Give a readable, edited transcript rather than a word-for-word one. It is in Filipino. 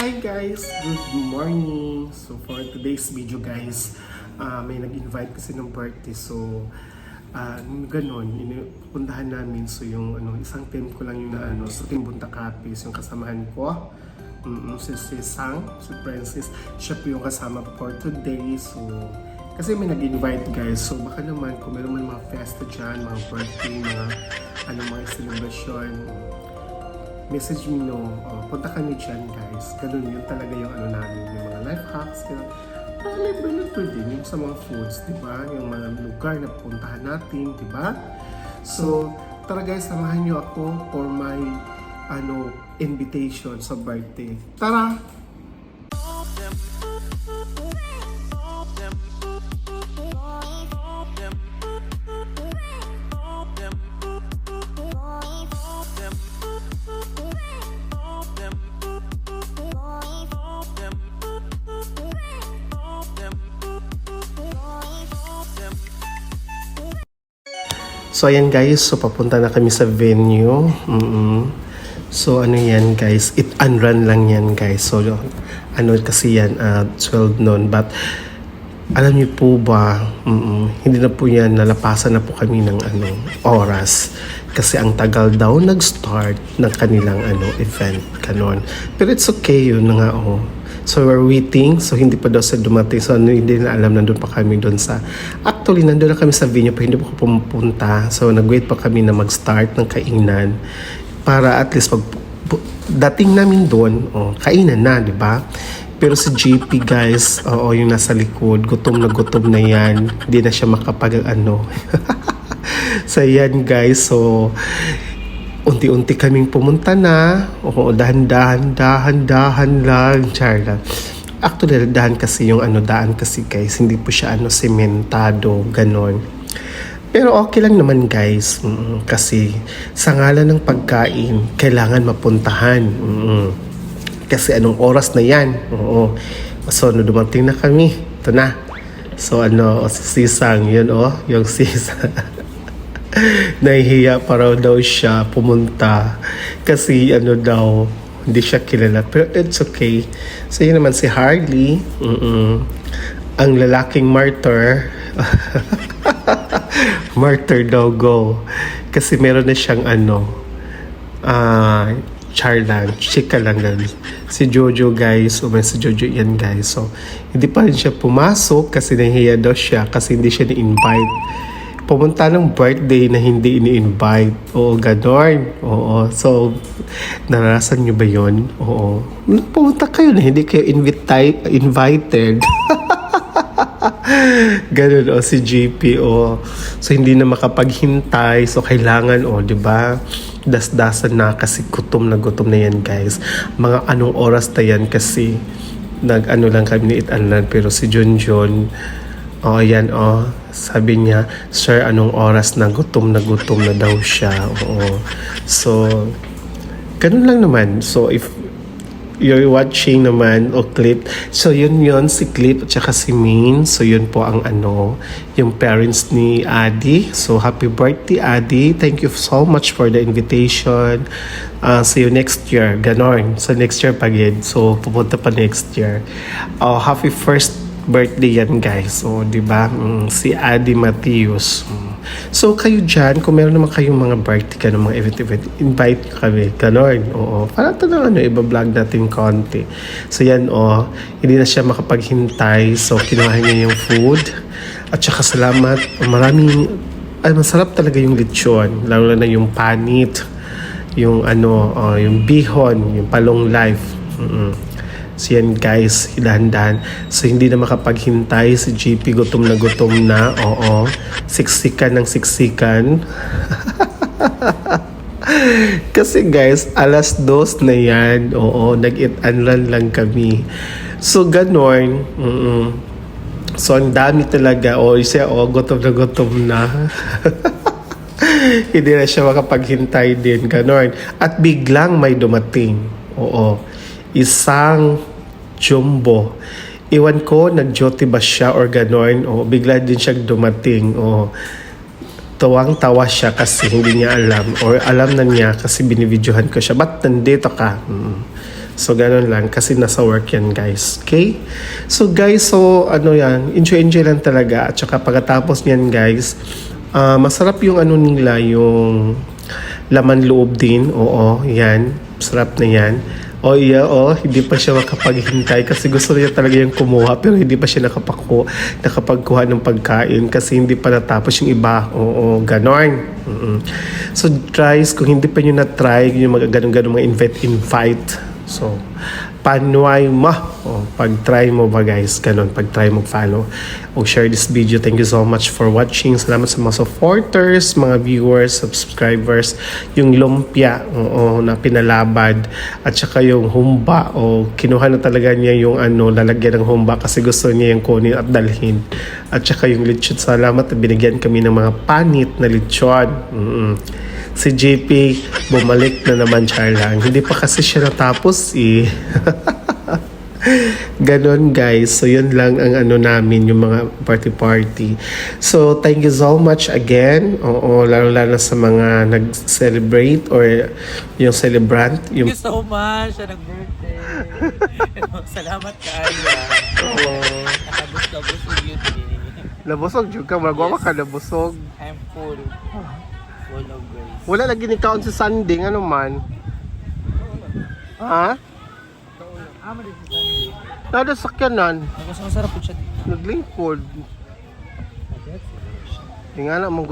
Hi guys! Good morning! So for today's video guys, may nag-invite kasi ng birthday. So ganon, puntahan namin. So yung isang team ko lang yung sa Team Bunta Capis, yung kasamahan ko. Si Sang, si Princess, siya po yung kasama for today. So kasi may nag-invite guys. So baka naman kung meron man mga festa dyan, mga birthday, mga celebration, message me punta kami dyan guys. Ganun yun talaga yung namin, yung mga life hacks, para libre din yung sa mga foods, diba? Yung mga lugar na puntahan natin, diba? So, tara guys, samahan nyo ako for my invitation sa birthday. Tara! So ayan guys, so papunta na kami sa venue. So yan guys, eat and run lang yan guys. So kasi yan 12 noon, but alam niyo po ba, hindi na po yan, nalapasan na po kami ng oras. Kasi ang tagal daw nag-start ng kanilang event, kanon. Pero it's okay yun na nga So we're waiting, so hindi pa daw sa dumating. So hindi na alam, nandun pa kami doon sa... Actually, nandun na kami sa venue pa, hindi pa ako pumupunta. So nag-wait pa kami na mag-start ng kainan. Para at least pag dating namin doon, kainan na, di ba? Pero si JP guys, yung nasa likod, gutom na yan. Hindi na siya makapag So yan guys, so unti-unti kaming pumunta na. Dahan-dahan lang. Charla. Actually, daan kasi yung daan kasi guys. Hindi po siya sementado, ganon. Pero okay lang naman guys. Kasi sa ngalan ng pagkain, kailangan mapuntahan. Kasi anong oras na yan? So, dumating na kami. Ito na. So, si Sisang, yun yung Sisang. Nahihiya pa raw daw siya pumunta kasi hindi siya kilala, pero it's okay. So yun naman si Harley, ang lalaking martyr. Martyr daw go kasi meron na siyang char lang, chika lang ganun. Si Jojo guys, si Jojo yan guys. So hindi pa rin siya pumasok kasi nahihiya daw siya kasi hindi siya ni-invite. Pumunta ng birthday na hindi ini-invite. Ganon. So, naranasan nyo ba yun? Pumunta kayo na hindi kayo invited. Ganon, si JP, So, hindi na makapaghintay. So, kailangan, diba? Dasdasan na kasi gutom na yan, guys. Mga anong oras na yan kasi lang kami ni Itanlan. Pero si John, sabi niya, sir, anong oras na gutom na daw siya. So, ganun lang naman. So, if you're watching naman clip, so yun si Clip at saka si Min. So, yun po ang yung parents ni Adi. So, happy birthday, Adi. Thank you so much for the invitation. See you next year. Ganon. So, next year pagid. So, pupunta pa next year. Happy first birthday yan guys. So, diba? Si Adi Matius. So, kayo dyan, kung meron naman kayong mga birthday mga event, invite kami. Ganon. Para ito na iba-vlog natin konti. So, yan hindi na siya makapaghintay. So, kinuha niya yung food. At saka salamat. Masarap talaga yung lechon. Lalo na yung panit. Yung yung bihon. Yung palong life. So yan guys, dahan-dahan. So hindi na makapaghintay si JP, gutom na. Siksikan ng siksikan. Kasi guys, 2:00 na yan. Nag-eat and run lang kami. So ganon. So ang dami talaga. Siya gutom na. Hindi na siya makapaghintay din. Ganon. At biglang may dumating. Isang jumbo. Iwan ko, nag-duty ba siya or ganon. Bigla din siya dumating. Tawang-tawa siya kasi hindi niya alam. Or alam na niya kasi binibidyohan ko siya. Ba't nandito ka? So, ganun lang. Kasi nasa work yan, guys. Okay? So, guys, ano yan, enjoy lang talaga. At saka pagkatapos niyan, guys, masarap yung ano nila, yung laman loob din. Oo, yan. Sarap na yan. Hindi pa siya makapaghintay kasi gusto niya talaga yung kumuha pero hindi pa siya nakapagkuha ng pagkain kasi hindi pa natapos yung iba. Oo, ganon. So, guys, kung hindi pa nyo na-try yung mga ganun-ganun mga invite. So, panuay mo. Pag-try mo ba guys, ganun, pag-try mo follow o share this video. Thank you so much for watching. Salamat sa mga supporters, mga viewers, subscribers, yung lumpia na pinalabad at saka yung humba kinuha na talaga niya yung lalagyan ng humba kasi gusto niya yung kunin at dalhin at saka yung lechon. Salamat at binigyan kami ng mga panit na lechon. Si JP bumalik na naman siya lang. Hindi pa kasi siya natapos Ganon guys. So yun lang ang namin, yung mga party. So thank you so much again. Lalo sa mga nag-celebrate or yung celebrant. Thank you so much sa nag-birthday. Salamat kayo. Nakabus-labos yung beauty. Nabusog juga, magwawa ka nabusog. I'm full. Full of grace. Wala lagi ni kaon sa Sunday, ano man? Ha? Ama din sa Sunday. Nada sakyanan. Nagkasarap po siya. Naglingkod. Tingnan na mong